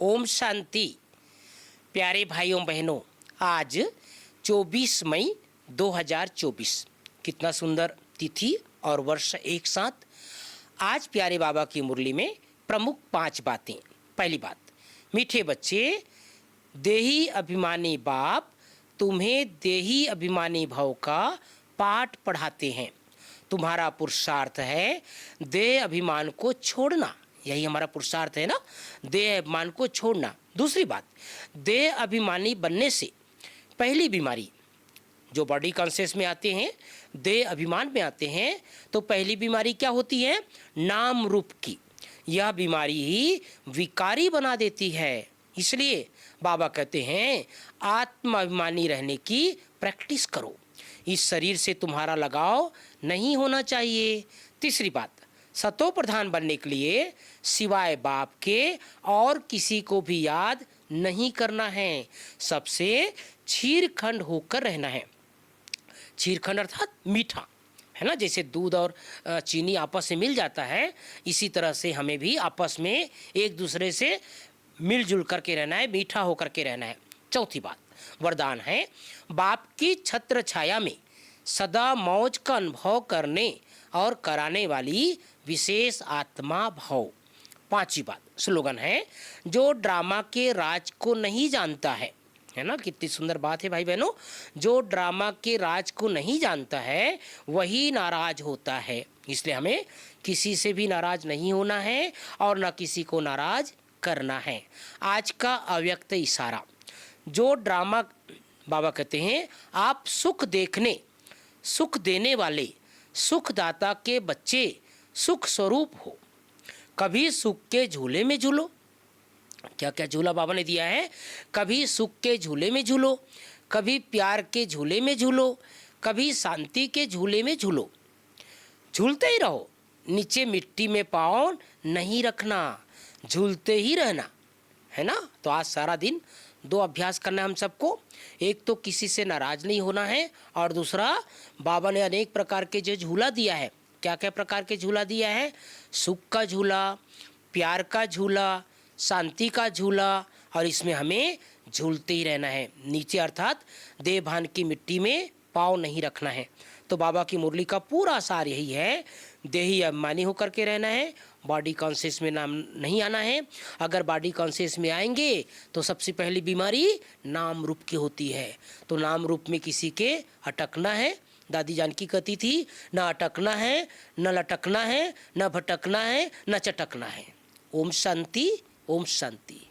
ओम शांति। प्यारे भाइयों बहनों, आज 24 मई 2024, कितना सुंदर तिथि और वर्ष एक साथ। आज प्यारे बाबा की मुरली में प्रमुख 5 बातें। पहली बात, मीठे बच्चे, देही अभिमानी बाप तुम्हें देही अभिमानी भाव का पाठ पढ़ाते हैं। तुम्हारा पुरुषार्थ है देह अभिमान को छोड़ना। यही हमारा पुरुषार्थ है ना, देह अभिमान को छोड़ना। दूसरी बात, देह अभिमानी बनने से पहली बीमारी जो बॉडी कॉन्शियस में आते हैं, देह अभिमान में आते हैं, तो पहली बीमारी क्या होती है? नाम रूप की। यह बीमारी ही विकारी बना देती है। इसलिए बाबा कहते हैं आत्माभिमानी रहने की प्रैक्टिस करो। इस शरीर से तुम्हारा लगाव नहीं होना चाहिए। तीसरी बात, सतो प्रधान बनने के लिए सिवाय बाप के और किसी को भी याद नहीं करना है। सबसे क्षीरखंड होकर रहना है। क्षीरखंड अर्थात मीठा, है ना। जैसे दूध और चीनी आपस में मिल जाता है, इसी तरह से हमें भी आपस में एक दूसरे से मिलजुल करके रहना है, मीठा होकर के रहना है। चौथी बात, वरदान है बाप की छत्र छाया में सदा मौज का अनुभव करने और कराने वाली विशेष आत्मा भाव। पांचवी बात, स्लोगन है जो ड्रामा के राज को नहीं जानता है ना। कितनी सुंदर बात है भाई बहनों। जो ड्रामा के राज को नहीं जानता है वही नाराज होता है। इसलिए हमें किसी से भी नाराज नहीं होना है और न किसी को नाराज करना है। आज का अव्यक्त इशारा, जो ड्रामा, बाबा कहते हैं आप सुख देखने, सुख देने वाले सुखदाता के बच्चे सुख स्वरूप हो। कभी सुख के झूले में झूलो। क्या क्या झूला बाबा ने दिया है? कभी सुख के झूले में झूलो, कभी प्यार के झूले में झूलो, कभी शांति के झूले में झूलो। झूलते ही रहो, नीचे मिट्टी में पाँव नहीं रखना, झूलते ही रहना, है ना। तो आज सारा दिन 2 अभ्यास करना है हम सबको। एक तो किसी से नाराज नहीं होना है, और दूसरा बाबा ने अनेक प्रकार के जो झूला दिया है, क्या क्या प्रकार के झूला दिया है? सुख का झूला, प्यार का झूला, शांति का झूला, और इसमें हमें झूलते ही रहना है। नीचे अर्थात देह भान की मिट्टी में पाँव नहीं रखना है। तो बाबा की मुरली का पूरा सार यही है, देही अभिमानी होकर के रहना है, बॉडी कॉन्शियस में नाम नहीं आना है। अगर बॉडी कॉन्शियस में आएंगे तो सबसे पहली बीमारी नाम रूप की होती है। तो नाम रूप में किसी के अटकना है। दादी जानकी कहती थी, न अटकना है, न लटकना है, न भटकना है, न चटकना है। ओम शांति, ओम शांति।